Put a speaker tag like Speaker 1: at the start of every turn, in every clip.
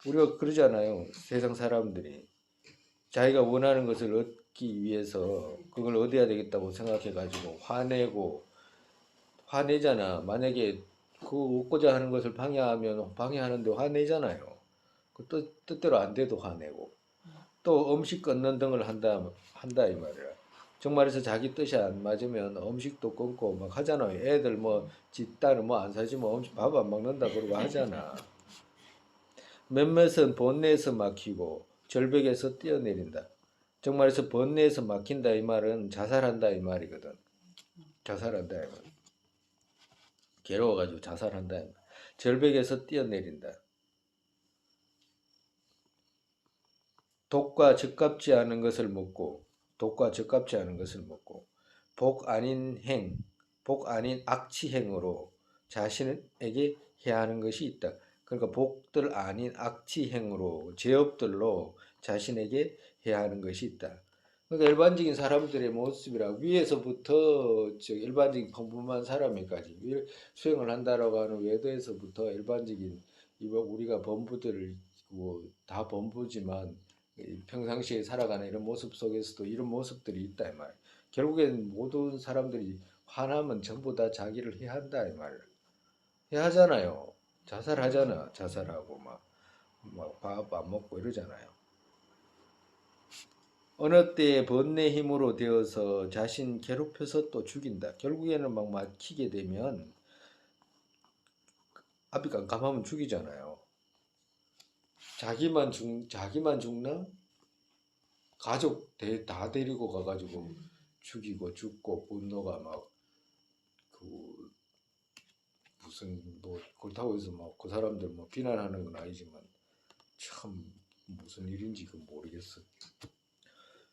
Speaker 1: 우리가 그러잖아요. 세상 사람들이 자기가 원하는 것을 얻기 위해서 그걸 얻어야 되겠다고 생각해가지고 화내잖아. 만약에 그 얻고자 하는 것을 방해하면 방해하는데 화내잖아요. 그 뜻대로 안 돼도 화내고 또 음식 끊는 등을 한다 이 말이야. 정말에서 자기 뜻이 안 맞으면 음식도 끊고 막 하잖아요. 애들 뭐 지 딸은 뭐 안 사주면 음식 밥 안 먹는다 그러고 하잖아. 몇몇은 번뇌에서 막히고 절벽에서 뛰어내린다. 정말에서 번뇌에서 막힌다 이 말은 자살한다 이 말이거든. 자살한다 이 말. 괴로워가지고 자살한다 이 말. 절벽에서 뛰어내린다. 독과 적합지 않은 것을 먹고 독과 적합지 않은 것을 먹고 복 아닌 복 아닌 악취행으로 자신에게 해하는 것이 있다. 그러니까 복들 아닌 악취행으로 죄업들로 자신에게 해하는 것이 있다. 그러니까 일반적인 사람들의 모습이라 위에서부터 일반적인 평범한 사람에까지 수행을 한다라고 하는 외도에서부터 일반적인 우리가 범부들을 다 범부지만 평상시에 살아가는 이런 모습 속에서도 이런 모습들이 있다 이 말. 결국엔 모든 사람들이 화나면 전부 다 자기를 해한다 이 말. 해하잖아요. 자살하잖아. 자살하고 막 밥 안 먹고 이러잖아요. 어느 때에 번뇌 힘으로 되어서 자신 괴롭혀서 또 죽인다. 결국에는 막 막히게 되면 앞이 깜깜하면 죽이잖아요. 자기만 죽나? 가족 다 데리고 가가지고 죽이고 죽고 분노가 막 그 무슨 뭐 그렇다고 해서 막 그 사람들 뭐 비난하는 건 아니지만 참 무슨 일인지 그 모르겠어.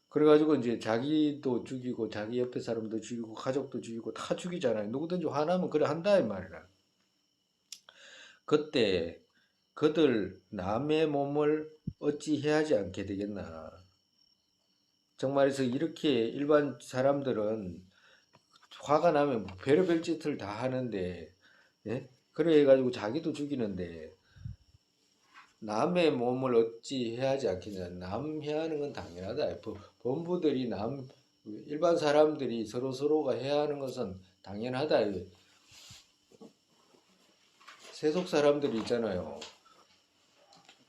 Speaker 1: 그래가지고 이제 자기도 죽이고 자기 옆에 사람도 죽이고 가족도 죽이고 다 죽이잖아요. 누구든지 화나면 그래 한다 이 말이라. 그때 그들 남의 몸을 어찌 해하지 않게 되겠나. 정말해서 이렇게 일반 사람들은 화가 나면 뭐 별의별 짓을 다 하는데, 예? 그래 가지고 자기도 죽이는데 남의 몸을 어찌 해하지 않겠냐. 남 해하는 건 당연하다. 범부들이 일반 사람들이 서로가 해야 하는 것은 당연하다. 세속 사람들이 있잖아요.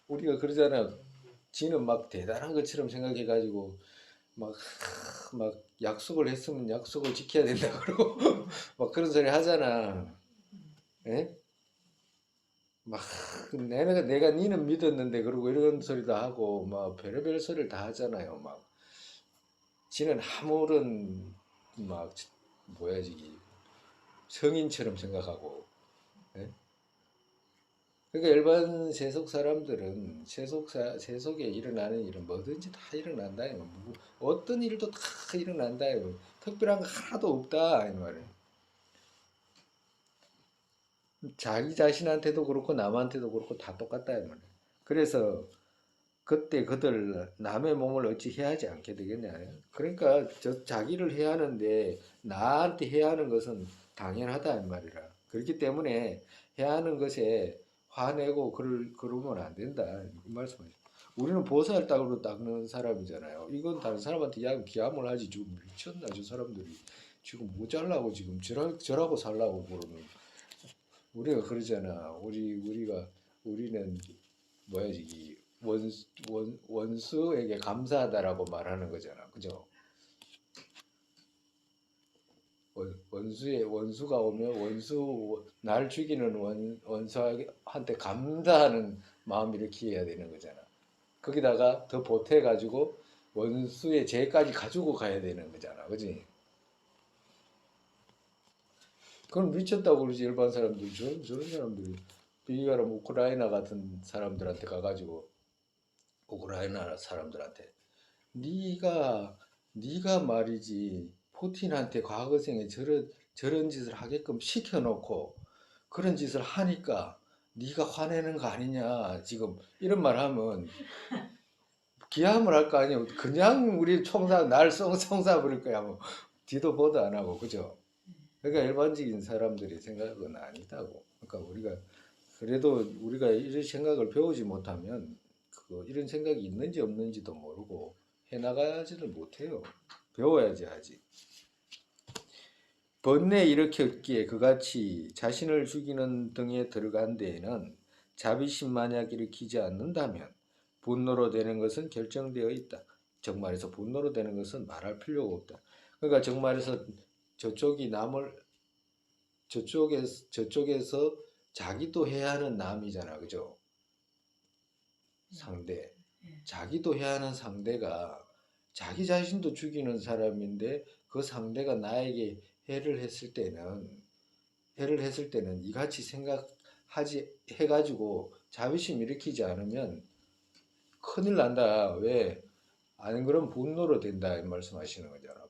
Speaker 1: 우리가 그러잖아요. 지는 막 대단한 것처럼 생각해가지고 막, 막 약속을 했으면 약속을 지켜야 된다 그러고 막 그런 소리 하잖아. 예? 막 내가 니는 믿었는데 그러고 이런 소리도 하고 막 별의별 소리를 다 하잖아요. 막 지는 아무런 막 뭐야 지 성인처럼 생각하고. 예? 그러니까 일반 세속 사람들은 세속에 일어나는 일은 뭐든지 다 일어난다. 어떤 일도 다 일어난다. 특별한 거 하나도 없다. 이 말이에요. 자기 자신한테도 그렇고 남한테도 그렇고 다 똑같다. 이 말이에요. 그래서 그때 그들 남의 몸을 어찌 해하지 않게 되겠냐. 그러니까 자기를 해하는데 나한테 해하는 것은 당연하다 이 말이라. 그렇기 때문에 해하는 것에 화내고 그러면 안 된다 이 말씀이죠. 우리는 보살딱으로 닦는 사람이잖아요. 이건 다른 사람한테 기함을 하지. 지금 미쳤나 저 사람들이 지금 모자라고 지금 저라고 살라고 그러는. 우리가 그러잖아. 우리는 뭐야지 원수에게 감사하다라고 말하는 거잖아. 그죠? 원수가 오면 날 죽이는 원수한테 감사하는 마음 이렇게 해야 되는 거잖아. 거기다가 더 보태가지고 원수의 죄까지 가지고 가야 되는 거잖아. 그지? 그건 미쳤다고 그러지. 일반 사람들 저런 사람들이 비교하면 우크라이나 같은 사람들한테 가가지고 우크라이나 사람들한테 네가 네가 말이지 푸틴한테 과거생에 저런 짓을 하게끔 시켜놓고 그런 짓을 하니까 네가 화내는 거 아니냐 지금 이런 말 하면 기함을 할 거 아니에요. 그냥 우리 날 성사 부릴 거야 뭐 뒤도 보도 안 하고 그죠? 그러니까 일반적인 사람들이 생각은 아니다고. 그러니까 우리가 그래도 우리가 이런 생각을 배우지 못하면 이런 생각이 있는지 없는지도 모르고 해나가지를 못해요. 배워야지 하지. 번뇌 일으켰기에 그같이 자신을 죽이는 등에 들어간 데에는 자비심 만약 일으키지 않는다면 분노로 되는 것은 결정되어 있다. 정말에서 분노로 되는 것은 말할 필요가 없다. 그러니까 정말에서 저쪽이 남을 저쪽에서 자기도 해야 하는 남이잖아, 그죠? 상대. 자기도 해야 하는 상대가 자기 자신도 죽이는 사람인데 그 상대가 나에게 해를 했을 때는 이같이 생각하지 해가지고 자비심 일으키지 않으면 큰일 난다. 왜? 안 그러면 분노로 된다. 이 말씀하시는 거잖아.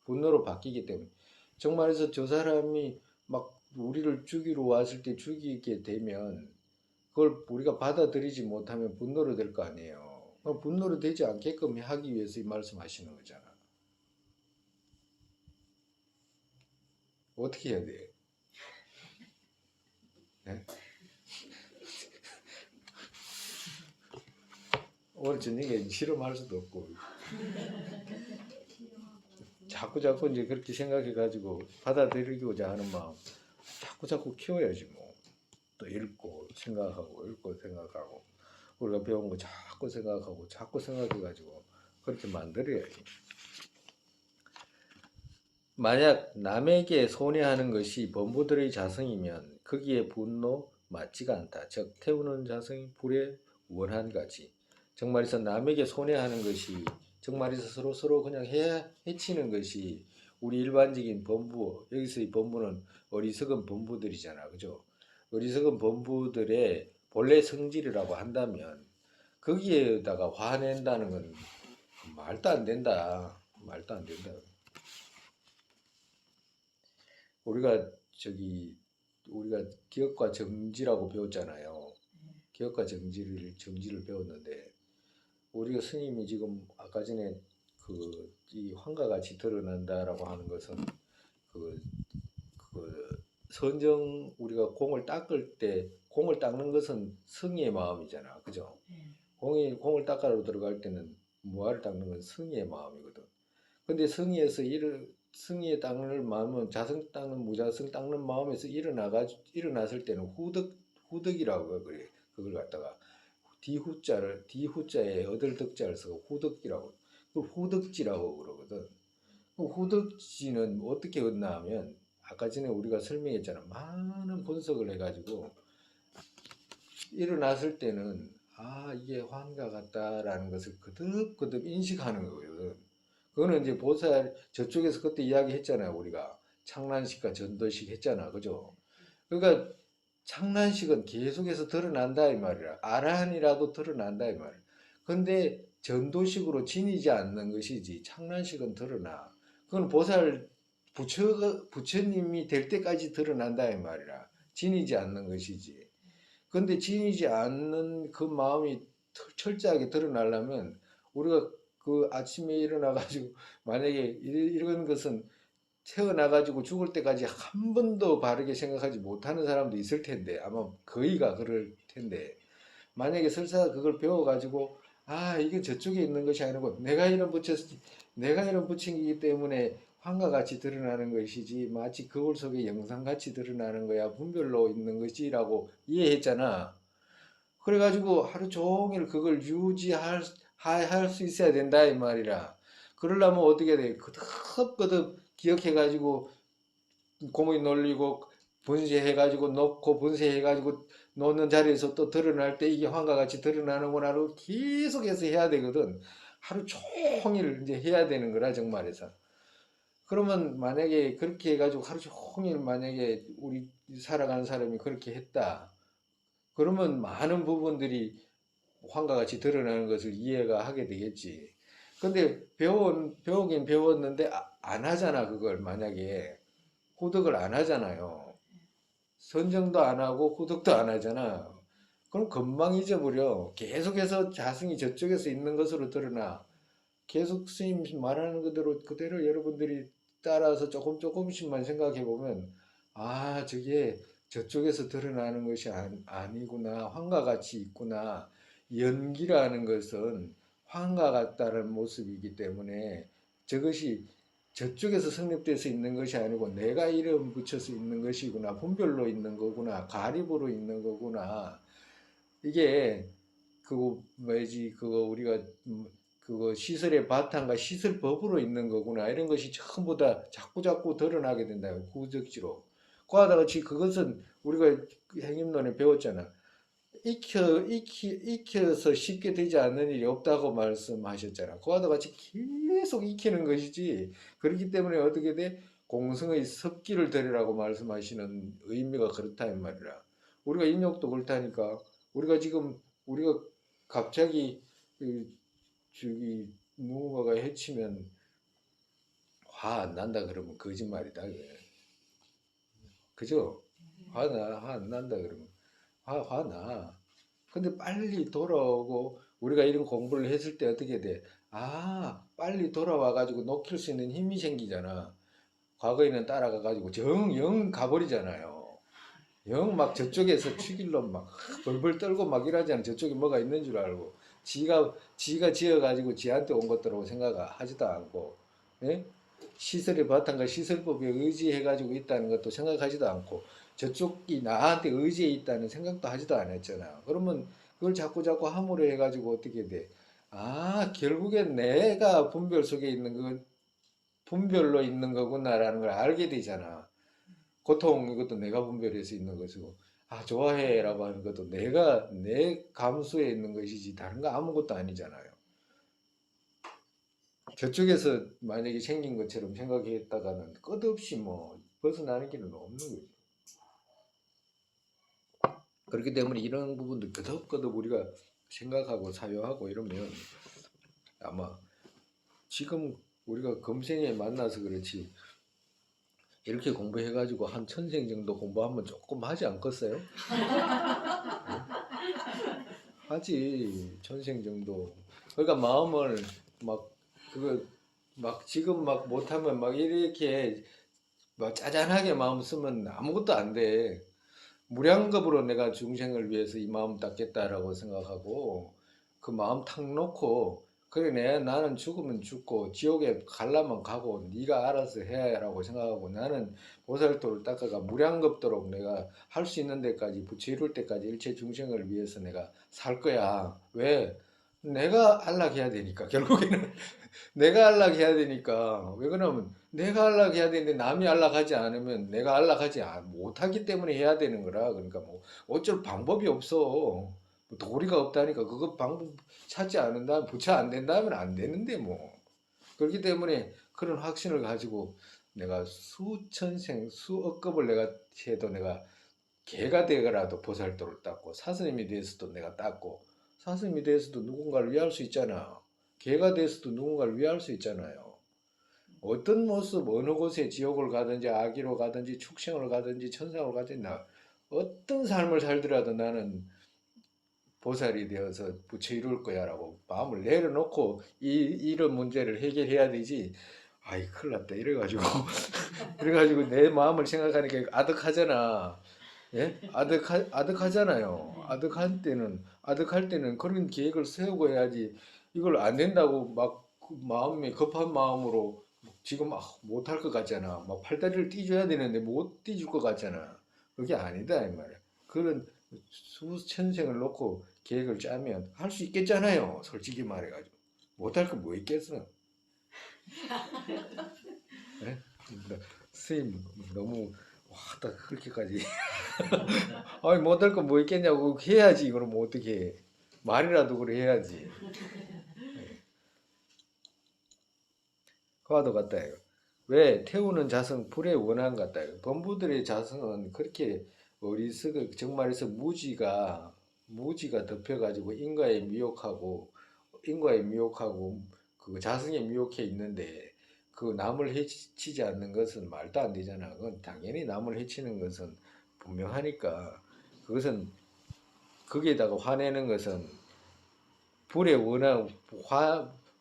Speaker 1: 분노로 바뀌기 때문에. 정말해서 저 사람이 막 우리를 죽이러 왔을 때 죽이게 되면 그걸 우리가 받아들이지 못하면 분노로 될 거 아니에요. 그럼 분노로 되지 않게끔 하기 위해서 이 말씀하시는 거잖아. 어떻게 해야 돼? 네? 오늘 저녁에 실험할 수도 없고 자꾸 이제 그렇게 생각해가지고 받아들이고자 하는 마음 자꾸 키워야지 뭐. 또 읽고 생각하고 우리가 배운 거 자꾸 생각해가지고 그렇게 만들어야지. 만약 남에게 손해하는 것이 범부들의 자성이면 거기에 분노 맞지가 않다. 즉 태우는 자성이 불의 원한같이 정말에서 남에게 손해하는 것이 정말에서 서로 그냥 해치는 것이 우리 일반적인 범부, 여기서의 범부는 어리석은 범부들이잖아, 그죠? 어리석은 범부들의 본래 성질이라고 한다면 거기에다가 화낸다는 건 말도 안 된다. 말도 안 된다. 우리가 우리가 기억과 정지라고 배웠잖아요. 기억과 정지를 배웠는데 우리가 스님이 지금 아까 전에 이 환과 같이 드러난다라고 하는 것은 그, 선정 우리가 공을 닦을 때 공을 닦는 것은 성의의 마음이잖아, 그죠? 공을 닦으러 들어갈 때는 무아를 닦는 건 성의의 마음이거든. 근데 성의에 닦는 마음은 자성 닦는 무자성 닦는 마음에서 일어났을 때는 후덕이라고 그래. 그걸 갖다가 디후자에 얻을 덕자를 쓰고 후덕이라고. 그 후덕지라고 그러거든. 그 후덕지는 어떻게 얻나 하면 아까 전에 우리가 설명했잖아. 많은 분석을 해가지고 일어났을 때는 이게 환과 같다라는 것을 거듭 인식하는 거거든. 그거는 이제 보살 저쪽에서 그때 이야기했잖아요. 우리가 창란식과 전도식 했잖아. 그죠? 그러니까 창란식은 계속해서 드러난다 이 말이라. 아라한이라도 드러난다 이 말이야. 근데 전도식으로 지니지 않는 것이지 창란식은 드러나. 그건 부처님이 될 때까지 드러난다 이 말이라. 지니지 않는 것이지. 근데 지니지 않는 그 마음이 철저하게 드러나려면 우리가 그 아침에 일어나가지고 만약에 이런 것은 태어나가지고 죽을 때까지 한 번도 바르게 생각하지 못하는 사람도 있을 텐데 아마 거의가 그럴 텐데 만약에 설사 그걸 배워가지고 이게 저쪽에 있는 것이 아니고 내가 이런 부처이기 때문에 환과 같이 드러나는 것이지 마치 거울 속에 영상같이 드러나는 거야 분별로 있는 것이라고 이해했잖아. 그래가지고 하루 종일 그걸 할 수 있어야 된다 이 말이라. 그러려면 어떻게 돼? 거듭거듭 기억해가지고 고문이 놀리고 분쇄해가지고 놓고 분쇄해가지고 놓는 자리에서 또 드러날 때 이게 환과 같이 드러나는구나로 계속해서 해야 되거든. 하루 종일 이제 해야 되는 거라 정말에서. 그러면 만약에 그렇게 해가지고 하루 종일 만약에 우리 살아가는 사람이 그렇게 했다. 그러면 많은 부분들이 환과 같이 드러나는 것을 이해가 하게 되겠지. 근데 배우긴 배웠는데 안 하잖아, 그걸 만약에. 후득을 안 하잖아요. 선정도 안 하고 후득도 안 하잖아. 그럼 금방 잊어버려. 계속해서 자승이 저쪽에서 있는 것으로 드러나. 계속 스님 말하는 그대로 여러분들이 따라서 조금씩만 생각해 보면, 저게 저쪽에서 드러나는 것이 아니구나. 황과 같이 있구나. 연기라는 것은 황과 같다는 모습이기 때문에 저것이 저쪽에서 성립돼서 있는 것이 아니고 내가 이름 붙여서 있는 것이구나. 분별로 있는 거구나. 가립으로 있는 거구나. 이게 그거 뭐지 그거 우리가 그거 시설의 바탕과 시설법으로 있는 거구나 이런 것이 전부 다 자꾸자꾸 드러나게 된다요 구적지로. 그하다 같이 그것은 우리가 행림론에 배웠잖아. 익혀서 쉽게 되지 않는 일이 없다고 말씀하셨잖아. 그와도 같이 계속 익히는 것이지. 그렇기 때문에 어떻게 돼? 공성의 섭기를 들으라고 말씀하시는 의미가 그렇다 이 말이라. 우리가 인욕도 그렇다니까. 우리가 지금 우리가 갑자기 저기 누군가가 해치면 화 안 난다 그러면 거짓말이다. 그죠? 화 안 난다 그러면 화 나. 근데 빨리 돌아오고 우리가 이런 공부를 했을 때 어떻게 돼? 아, 빨리 돌아와 가지고 놓칠 수 있는 힘이 생기잖아. 과거에는 따라가 가지고 영 가버리잖아요. 영 막 저쪽에서 죽일로 막 벌벌 떨고 막 이러잖아. 저쪽에 뭐가 있는 줄 알고. 지가 지어 가지고 지한테 온 것들하고 생각하지도 않고. 예? 시설의 바탕과 시설법에 의지해 가지고 있다는 것도 생각하지도 않고 저쪽이 나한테 의지해 있다는 생각도 하지도 않았잖아. 그러면 그걸 자꾸 함으로 해 가지고 어떻게 돼? 아, 결국엔 내가 분별 속에 있는 그 분별로 있는 거구나라는 걸 알게 되잖아. 고통 이것도 내가 분별해서 있는 것이고, 아, 좋아해라고 하는 것도 내가 내 감수에 있는 것이지 다른 거 아무것도 아니잖아요. 저쪽에서 만약에 생긴 것처럼 생각했다가는 끝없이 뭐 벗어나는 길은 없는 거죠. 그렇기 때문에 이런 부분도 끄덕끄덕 우리가 생각하고 사유하고 이러면 아마 지금 우리가 금생에 만나서 그렇지 이렇게 공부해가지고 한 천생 정도 공부하면 조금 하지 않겠어요? 하지 천생 정도. 그러니까 마음을 막 그거 막 지금 막 못하면 막 이렇게 막 짜잔하게 마음 쓰면 아무것도 안 돼. 무량겁으로 내가 중생을 위해서 이 마음 닦겠다라고 생각하고 그 마음 탁 놓고 그래 나는 죽으면 죽고 지옥에 가려면 가고 네가 알아서 해라고 생각하고 나는 보살도를 닦아가 무량겁도록 내가 할 수 있는 데까지 부처 이룰 때까지 일체 중생을 위해서 내가 살 거야. 왜? 내가 안락해야 되니까 결국에는 내가 안락해야 되니까. 왜 그러면 내가 안락해야 되는데 남이 안락하지 않으면 내가 안락하지 못하기 때문에 해야 되는 거라. 그러니까 뭐 어쩔 방법이 없어. 뭐 도리가 없다니까. 그거 방법 찾지 않는다면 부처 안 된다면 안 되는데 뭐. 그렇기 때문에 그런 확신을 가지고 내가 수천생 수억급을 내가 해도 내가 개가 되더라도 보살도를 닦고 사스님이 돼서도 내가 닦고 사스님이 돼서도 누군가를 위할 수 있잖아. 개가 돼서도 누군가를 위할 수 있잖아요. 어떤 모습 어느 곳에 지옥을 가든지 아기로 가든지 축생을 가든지 천상을 가든지 나 어떤 삶을 살더라도 나는 보살이 되어서 부처 이룰 거야라고 마음을 내려놓고 이런 문제를 해결해야 되지. 아이 큰일 났다 이래가지고 그래가지고 내 마음을 생각하니까 아득하잖아. 예? 아득하잖아요. 아득할 때는 그런 계획을 세우고 해야지. 이걸 안 된다고 막그 마음이 급한 마음으로 지금 막 못할 것 같잖아. 막 팔다리를 띄줘야 되는데 못 띄줄 것 같잖아. 그게 아니다 이 말이야. 그런 수천생을 놓고 계획을 짜면 할 수 있겠잖아요. 솔직히 말해가지고 못할 거 뭐 있겠어. 예? 스님 너무 와딱 그렇게까지 아니 못할 거 뭐 있겠냐고 해야지. 그럼 어떻게 해. 말이라도 그래 해야지. 화도 같다요. 왜 태우는 자성 불의 원한 같다요. 범부들의 자성은 그렇게 어리석을 정말에서 무지가 덮여가지고 인과에 미혹하고 그 자성에 미혹해 있는데 그 남을 해치지 않는 것은 말도 안 되잖아. 그건 당연히 남을 해치는 것은 분명하니까 그것은 거기에다가 화내는 것은 불의 원한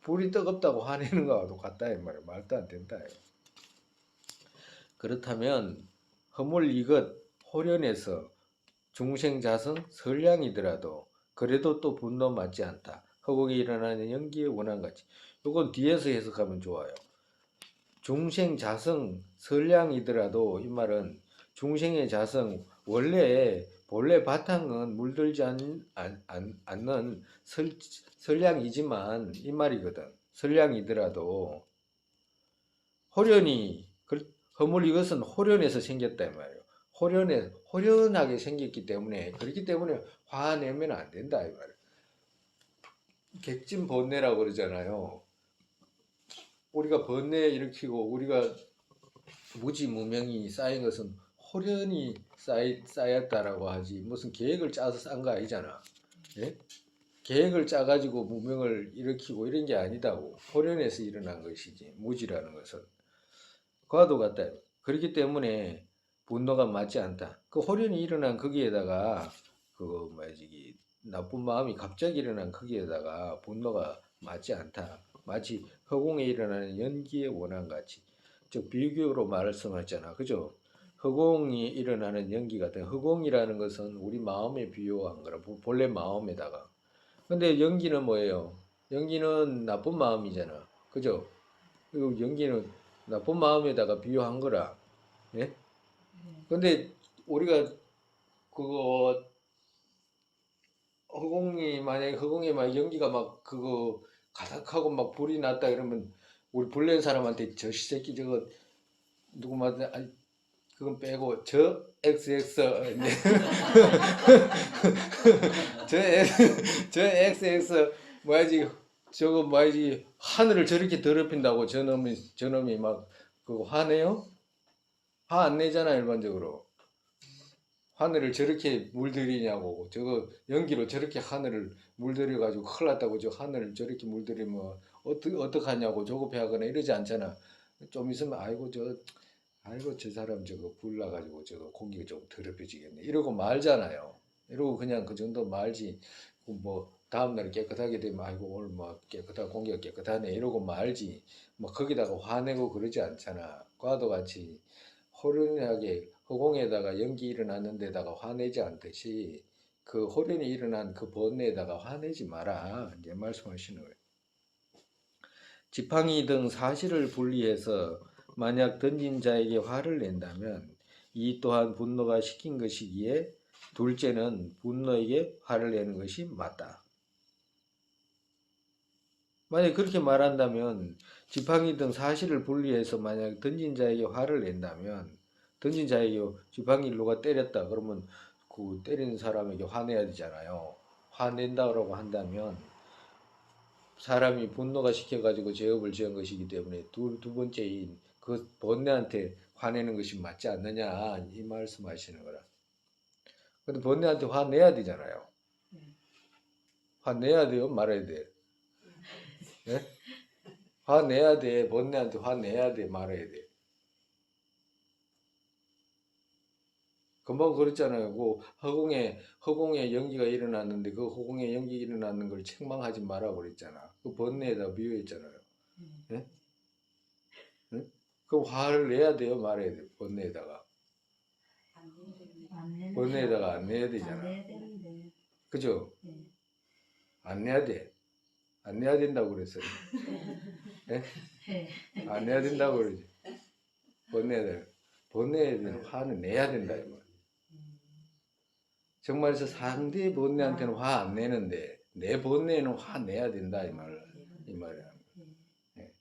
Speaker 1: 불이 뜨겁다고 화내는 거하고 같다 이 말이야. 말도 안 된다. 그렇다면 허물 이것 호련해서 중생자성 선량이더라도 그래도 또 분노 맞지 않다. 허공에 일어나는 연기의 원한같이. 이건 뒤에서 해석하면 좋아요. 중생자성 선량이더라도 이 말은 중생의 자성 본래 바탕은 물들지 않는 선량이지만 이 말이거든. 선량이더라도 호련이 허물 이것은 호련해서 생겼다 이 말이에요. 호련하게 생겼기 때문에 그렇기 때문에 화내면 안 된다 이 말이에요. 객진번뇌라고 그러잖아요. 우리가 번뇌 일으키고 우리가 무지무명이 쌓인 것은 호련이 쌓였다라고 하지 무슨 계획을 짜서 쌓은 거 아니잖아. 예? 계획을 짜가지고 무명을 일으키고 이런 게 아니다고. 호련에서 일어난 것이지 무지라는 것은. 그와도 같다. 그렇기 때문에 분노가 맞지 않다. 그 호련이 일어난 거기에다가 그 뭐지 나쁜 마음이 갑자기 일어난 거기에다가 분노가 맞지 않다. 마치 허공에 일어나는 연기의 원한같이. 즉 비교로 말씀하잖아. 그죠? 허공이 일어나는 연기 같은 허공이라는 것은 우리 마음에 비유한 거라. 본래 마음에다가. 근데 연기는 뭐예요? 연기는 나쁜 마음이잖아. 그죠? 그리고 연기는 나쁜 마음에다가 비유한 거라. 예? 근데 우리가 그거 만약에 허공에 막 연기가 막 그거 가득하고 막 불이 났다 이러면 우리 불낸 사람한테 저 새끼 저거 누구 말든 아니 그건 빼고 저 XX 네. 저 XX 뭐야지 저거 뭐야지 하늘을 저렇게 더럽힌다고 저놈이 막 그거 화내요? 화 안 내잖아 일반적으로. 하늘을 저렇게 물들이냐고 저거 연기로 저렇게 하늘을 물들여 가지고 큰일 났다고 저 하늘을 저렇게 물들이면 어떡하냐고 조급해하거나 이러지 않잖아. 좀 있으면 아이고 저 사람 저거 불 나가지고 저거 공기가 좀 더럽혀지겠네 이러고 말잖아요. 이러고 그냥 그 정도 말지. 뭐 다음날 깨끗하게 되면 아이고 오늘 뭐 깨끗하고 공기가 깨끗하네 이러고 말지. 뭐 거기다가 화내고 그러지 않잖아. 과도 같이 호련하게 허공에다가 연기 일어나는 데다가 화내지 않듯이 그 호련이 일어난 그 번뇌에다가 화내지 마라 이제 말씀하시는 거예요. 지팡이 등 사실을 분리해서 만약 던진 자에게 화를 낸다면 이 또한 분노가 시킨 것이기에 둘째는 분노에게 화를 내는 것이 맞다. 만약 그렇게 말한다면 지팡이 등 사실을 분리해서 만약 던진 자에게 화를 낸다면 던진 자에게 지팡이를 누가 때렸다 그러면 그 때리는 사람에게 화내야 되잖아요. 화낸다고 한다면 사람이 분노가 시켜가지고 죄업을 지은 것이기 때문에 두 번째인 그 번뇌한테 화내는 것이 맞지 않느냐 이 말씀하시는 거라. 근데 번뇌한테 화내야 되잖아요. 화내야 돼요? 말아야 돼? 예? 화내야 돼. 번뇌한테 화내야 돼. 말아야 돼. 금방 그랬잖아요. 그 허공에 연기가 일어났는데 그 허공에 연기 일어나는 걸 책망하지 마라 그랬잖아. 그 번뇌에다 비유했잖아요. 예? 예? 그 화를 내야 돼요, 말아야 돼요. 번뇌에다가. 번뇌에다가 안 내야 되잖아. 그죠? 안 내야 돼. 안 내야 된다고 그랬어요. 예? 안 내야 된다고 그러지. 번뇌에 대한 화는 내야 된다 이 말. 정말서 상대 번뇌한테는 화 안 내는데 내 번뇌에는 화 내야 된다 이 말이야. 예.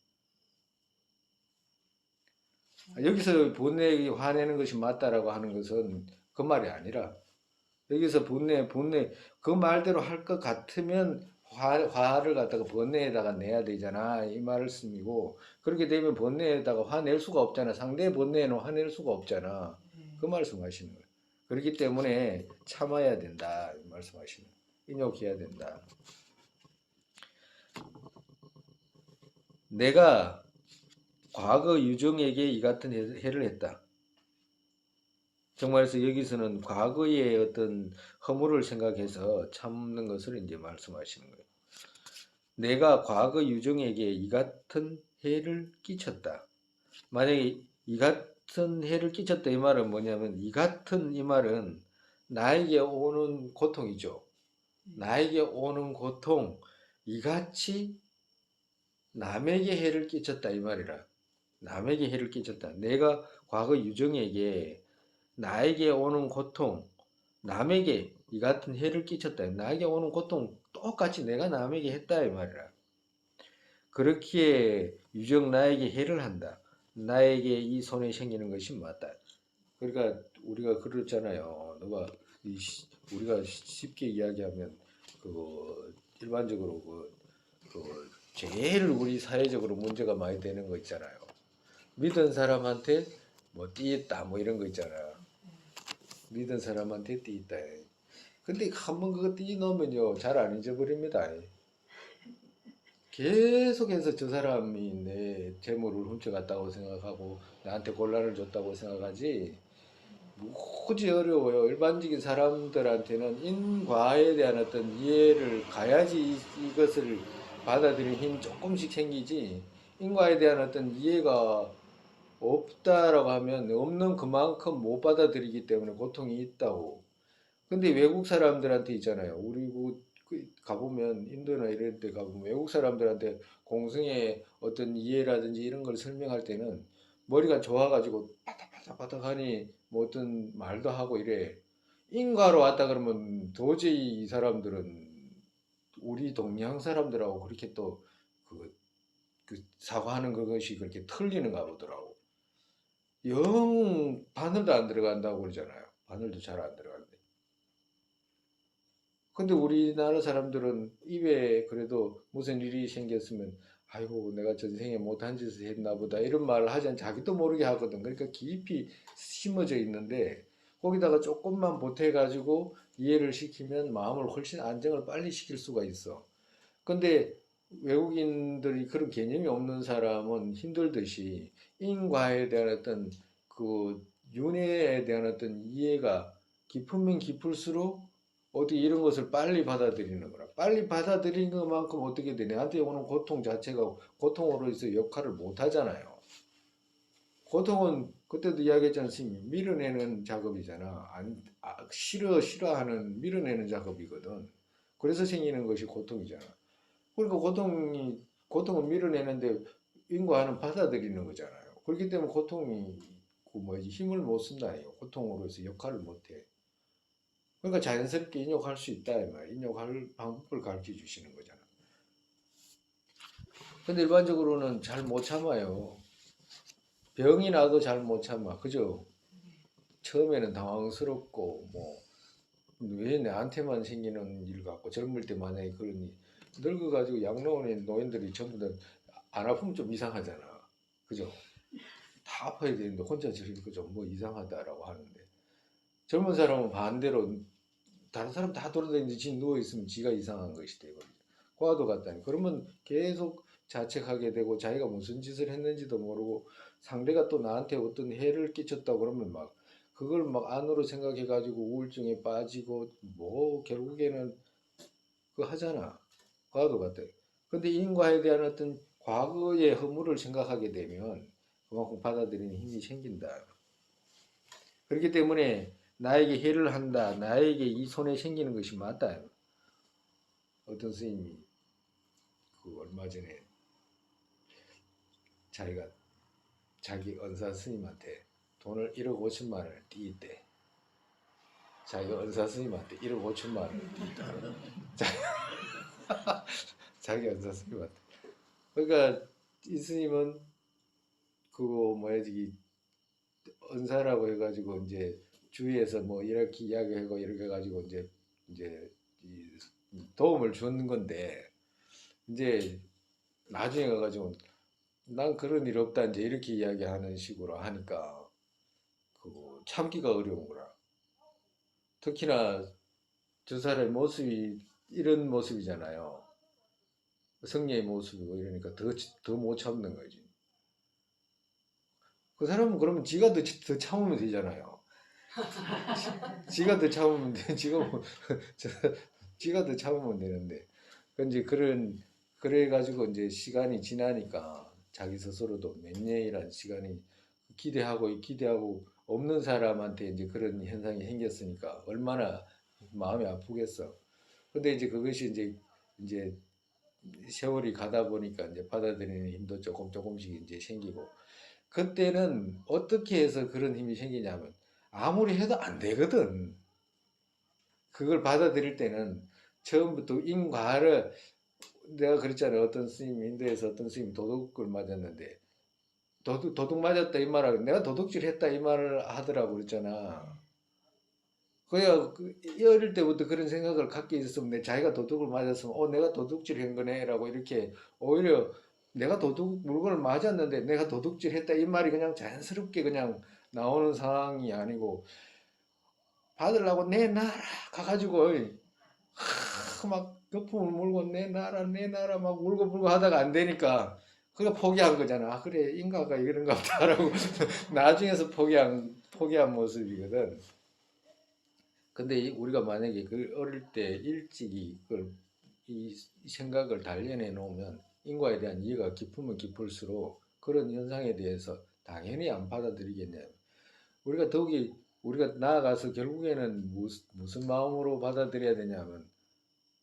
Speaker 1: 여기서 번뇌에게 화내는 것이 맞다라고 하는 것은 그 말이 아니라 여기서 번뇌 그 말대로 할 것 같으면 화를 갖다가 번뇌에다가 내야 되잖아 이 말씀이고 그렇게 되면 번뇌에다가 화낼 수가 없잖아. 상대의 번뇌에는 화낼 수가 없잖아. 그 말씀하시는 거예요. 그렇기 때문에 참아야 된다 이 말씀하시는 거예요. 인욕해야 된다. 내가 과거 유정에게 이 같은 해를 했다. 정말서 여기서는 과거의 어떤 허물을 생각해서 참는 것을 이제 말씀하시는 거예요. 내가 과거 유정에게 이 같은 해를 끼쳤다. 만약에 같은 해를 끼쳤다 이 말은 뭐냐면 이 같은 이 말은 나에게 오는 고통이죠. 나에게 오는 고통 이같이 남에게 해를 끼쳤다 이 말이라. 남에게 해를 끼쳤다. 내가 과거 유정에게 나에게 오는 고통 남에게 이 같은 해를 끼쳤다. 나에게 오는 고통 똑같이 내가 남에게 했다 이 말이라. 그렇기에 유정 나에게 해를 한다. 나에게 이 손해 생기는 것이 맞다. 그러니까 우리가 그렇잖아요. 우리가 쉽게 이야기하면 일반적으로 제일 우리 사회적으로 문제가 많이 되는 거 있잖아요. 믿은 사람한테 뭐 띠있다 뭐 이런 거 있잖아. 믿은 사람한테 띠있다. 근데 한번 그거 띠 넣으면요 잘 안 잊어버립니다. 계속해서 저 사람이 내 재물을 훔쳐갔다고 생각하고 나한테 곤란을 줬다고 생각하지 무지 어려워요. 일반적인 사람들한테는 인과에 대한 어떤 이해를 가야지 이것을 받아들이는 힘이 조금씩 생기지 인과에 대한 어떤 이해가 없다라고 하면 없는 그만큼 못 받아들이기 때문에 고통이 있다고. 근데 외국 사람들한테 있잖아요. 우리 가보면 인도나 이런 데 가보면 외국 사람들한테 공성의 어떤 이해라든지 이런 걸 설명할 때는 머리가 좋아가지고 바닥바닥바닥하니 뭐 어떤 말도 하고 이래. 인과로 왔다 그러면 도저히 이 사람들은 우리 동양 사람들하고 그렇게 또 그, 사고하는 그것이 그렇게 틀리는가 보더라고. 영 바늘도 안 들어간다고 그러잖아요. 바늘도 잘 안 들어간대. 근데 우리나라 사람들은 입에 그래도 무슨 일이 생겼으면 아이고 내가 전생에 못한 짓을 했나 보다 이런 말을 하지 않 자기도 모르게 하거든. 그러니까 깊이 심어져 있는데 거기다가 조금만 보태가지고 이해를 시키면 마음을 훨씬 안정을 빨리 시킬 수가 있어. 근데 외국인들이 그런 개념이 없는 사람은 힘들듯이 인과에 대한 어떤 그 윤회에 대한 어떤 이해가 깊으면 깊을수록 어떻게 이런 것을 빨리 받아들이는 거라. 빨리 받아들이는 것만큼 어떻게 돼? 내한테 오는 고통 자체가 고통으로서 역할을 못 하잖아요. 고통은 그때도 이야기했지 않습니까? 밀어내는 작업이잖아. 싫어하는 밀어내는 작업이거든. 그래서 생기는 것이 고통이잖아. 그러니까 고통은 밀어내는데 인과는 받아들이는 거잖아요. 그렇기 때문에 고통이 그 뭐지 힘을 못 쓴다 이거. 고통으로서 역할을 못 해. 그러니까 자연스럽게 인욕할 수 있다 이 말. 인욕할 방법을 가르쳐 주시는 거잖아. 근데 일반적으로는 잘 못 참아요. 병이 나도 잘 못 참아. 그죠? 처음에는 당황스럽고 뭐 왜 나한테만 생기는 일 같고 젊을 때 만약에 그러니 늙어가지고 양로원에 노인들이 전부 다 안 아프면 좀 이상하잖아. 그죠? 다 아파야 되는데 혼자 저러니까 좀 뭐 이상하다라고 하는데 젊은 사람은 반대로 다른 사람 다 돌아다니는데 지 누워있으면 지가 이상한 것이 돼버리죠. 과도 같다니. 그러면 계속 자책하게 되고 자기가 무슨 짓을 했는지도 모르고 상대가 또 나한테 어떤 해를 끼쳤다고 그러면 막 그걸 막 안으로 생각해가지고 우울증에 빠지고 뭐 결국에는 그거 하잖아. 과도 같아. 근데 인과에 대한 어떤 과거의 허물을 생각하게 되면 그만큼 받아들이는 힘이 생긴다. 그렇기 때문에 나에게 해를 한다. 나에게 이 손에 생기는 것이 맞다. 어떤 스님이 그 얼마 전에 자기가 자기 은사 스님한테 돈을 1억 5천만 원을 띠있대. 자기가 은사 스님한테 1억 5천만 원을 띠있다. 자기 은사 스님한테. 그러니까 이 스님은 그거 뭐야지 은사라고 해가지고 이제 주위에서 뭐 이렇게 이야기하고 이렇게 해가지고 이제 도움을 주는 건데 이제 나중에 가가지고 난 그런 일 없다 이제 이렇게 이야기하는 식으로 하니까 그 참기가 어려운 거라. 특히나 저 사람의 모습이 이런 모습이잖아요. 성녀의 모습이고 이러니까 더 못 참는 거지. 그 사람은 그러면 지가 더 참으면 되잖아요. 지가 더 참으면 돼. 지가 더 참으면 되는데. 이제 그래가지고 이제 시간이 지나니까 자기 스스로도 몇 년이라는 시간이 기대하고 없는 사람한테 이제 그런 현상이 생겼으니까 얼마나 마음이 아프겠어. 근데 이제 그것이 이제 세월이 가다 보니까 이제 받아들이는 힘도 조금씩 이제 생기고, 그때는 어떻게 해서 그런 힘이 생기냐면 아무리 해도 안 되거든. 그걸 받아들일 때는 처음부터 인과를, 내가 그랬잖아요. 어떤 스님, 인도에서 어떤 스님이 도둑을 맞았는데 도둑 맞았다 이 말하고 내가 도둑질 했다 이 말을 하더라고 그랬잖아. 그야 어릴 때부터 그런 생각을 갖게 있었으면 내 자기가 도둑을 맞았으면 내가 도둑질 한 거네라고, 이렇게 오히려 내가 도둑 물건을 맞았는데 내가 도둑질 했다 이 말이 그냥 자연스럽게 그냥 나오는 상황이 아니고, 받으려고 내놔라 가가지고 막 거품을 물고 내놔라 막 울고불고 하다가 안 되니까 그냥 포기한 거잖아. 아, 그래 인가가 이런가 보다라고 나중에서 포기한 모습이거든. 근데 우리가 만약에 그 어릴 때 일찍이 이 생각을 단련해 놓으면 인과에 대한 이해가 깊으면 깊을수록 그런 현상에 대해서 당연히 안 받아들이겠냐. 우리가 나아가서 결국에는 무슨 마음으로 받아들여야 되냐면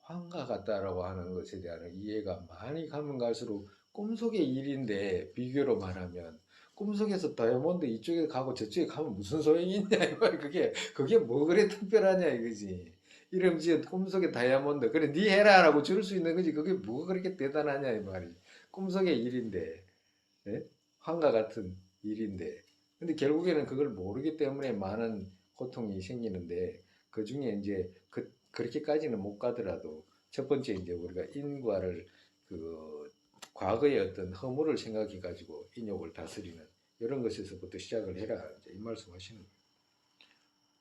Speaker 1: 환과 같다라고 하는 것에 대한 이해가 많이 가면 갈수록 꿈속의 일인데, 비교로 말하면 꿈속에서 다이아몬드 이쪽에 가고 저쪽에 가면 무슨 소용이 있냐 이 말. 그게 뭐 그래 특별하냐 이거지. 이름 지은 꿈속의 다이아몬드 그래 네 해라라고 줄 수 있는 거지. 그게 뭐가 그렇게 대단하냐 이 말이. 꿈속의 일인데, 예? 환과 같은 일인데, 근데 결국에는 그걸 모르기 때문에 많은 고통이 생기는데, 그 중에 이제 그렇게까지는 못 가더라도 첫 번째 이제 우리가 인과를, 그 과거의 어떤 허물을 생각해 가지고 인욕을 다스리는 이런 것에서부터 시작을 해라, 이제 이 말씀하시는 거예요.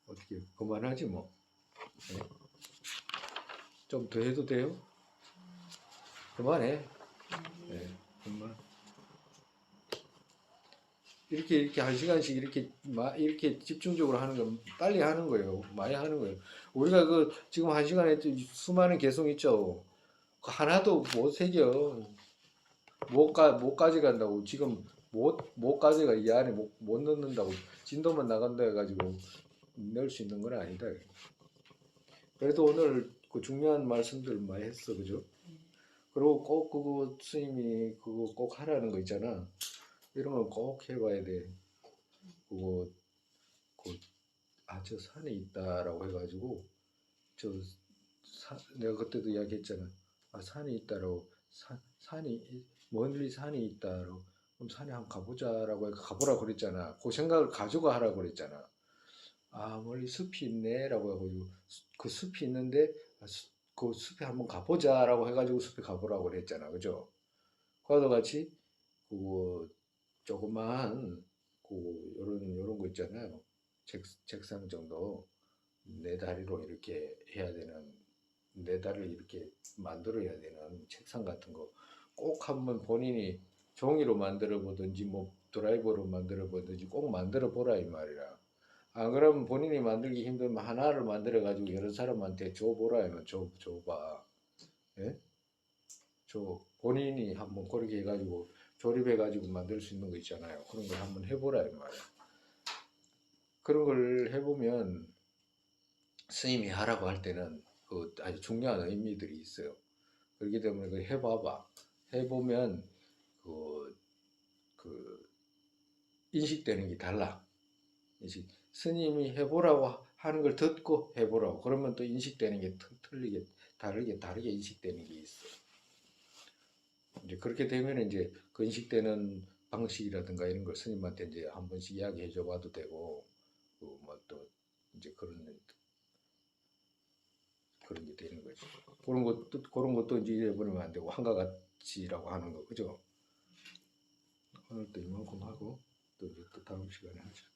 Speaker 1: 어떻게 그만하지 뭐. 네? 좀 더 해도 돼요? 그만해. 네, 그만. 이렇게 한 시간씩 이렇게 집중적으로 하는 건 빨리 하는 거예요. 많이 하는 거예요. 우리가 지금 한 시간에 수많은 개성 있죠. 하나도 못 새겨. 못 가져간다고. 지금 못 가져가. 이 안에 못 넣는다고. 진도만 나간다 해가지고 넣을 수 있는 건 아니다. 그래도 오늘 그 중요한 말씀들 많이 했어. 그죠? 그리고 꼭 그거 스님이 그거 꼭 하라는 거 있잖아. 이런 건 꼭 해봐야 돼. 그거 그 저 산에 있다라고 해가지고 내가 그때도 이야기했잖아. 아, 산에 있다라고. 산이 멀리 산이 있다라고. 그럼 산에 한번 가보자라고 가보라 그랬잖아. 그 생각을 가지고 하라고 그랬잖아. 아, 멀리 숲이 있네라고 해가지고 그 숲이 있는데, 그 숲에 한번 가보자라고 해가지고 숲에 가보라고 그랬잖아. 그죠? 그와도 같이 그 조그만 요런 거 있잖아요. 책상 정도 네 다리로 이렇게 해야 되는, 네 다리를 이렇게 만들어야 되는 책상 같은 거 꼭 한번 본인이 종이로 만들어 보든지 뭐 드라이버로 만들어 보든지 꼭 만들어 보라 이 말이야. 안 그러면 본인이 만들기 힘들면 하나를 만들어 가지고 여러 사람한테 줘 보라 하면 줘봐. 예? 본인이 한번 그렇게 해가지고 조립해가지고 만들 수 있는 거 있잖아요. 그런 걸 한번 해보라 이 말이야. 그런 걸 해보면 스님이 하라고 할 때는 그 아주 중요한 의미들이 있어요. 그렇기 때문에 그 해봐봐. 해보면 그, 그 인식되는 게 달라. 스님이 해보라고 하는 걸 듣고 해보라고. 그러면 또 인식되는 게 틀리게, 다르게 인식되는 게 있어. 이제 그렇게 되면 이제 그 인식되는 방식이라든가 이런 걸 스님한테 이제 한 번씩 이야기해 줘 봐도 되고, 뭐 또 이제 그런 게 되는 거죠. 그런 것도 이제 잃어버리면 안 되고, 한가 같이라고 하는 거, 그죠? 오늘 또 이만큼 하고, 또 다음 시간에 하죠.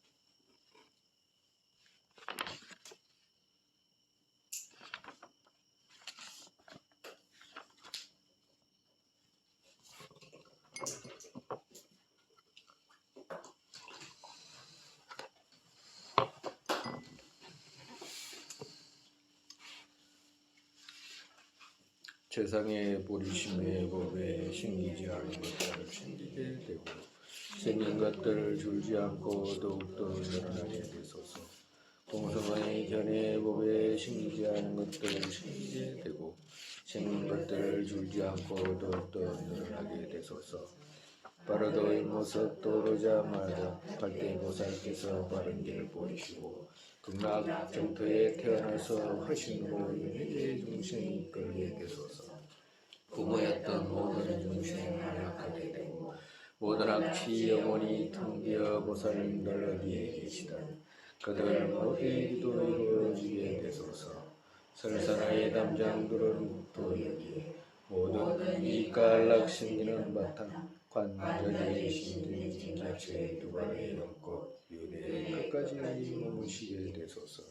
Speaker 1: 세상에 보리심의 법에 신기지 않은 것들을 신기게 되고, 생긴 것들을 줄지 않고 더욱더 늘어나게 되소서. 공성의 견해 법에 심기지 않은 것들을 심기게 되고 생긴 것들을 줄지 않고 더욱더 늘어나게 되소서. 바로도의 모습 도로자마자 발대보살께서 바른 길을 보이시고 극락 정토에 태어나서 화신으로 윤회의 중생이 이끌게 되소서. 부모였던 모든 중생 안락하게 되고 모든 악취 영원히 텅비어 보살님들 어디에 계시다니 그들 모두의 기도 이루어지게 되소서. 설산의 담장들은 국토 여기에 모든 이익과 안락 생기는 바탕 관절의 신들이 자체의 두발의 연꽃 유대의 끝까지 머무시게 되소서.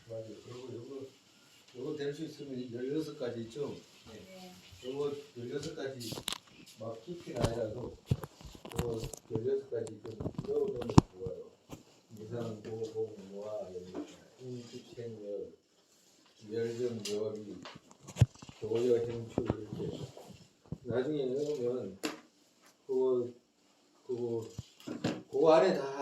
Speaker 1: 맞아요. 그리고 요거 될 수 있으면 16가지 있죠? 네. 요거 16가지 막 깊이는 아니라도 요거 16가지 좀 넣어놓으면 좋아요. 미상, 보고, 모아, 인축생멸, 멸정, 멸이, 도여, 행추 이렇게 나중에 넣으면 그거 안에 다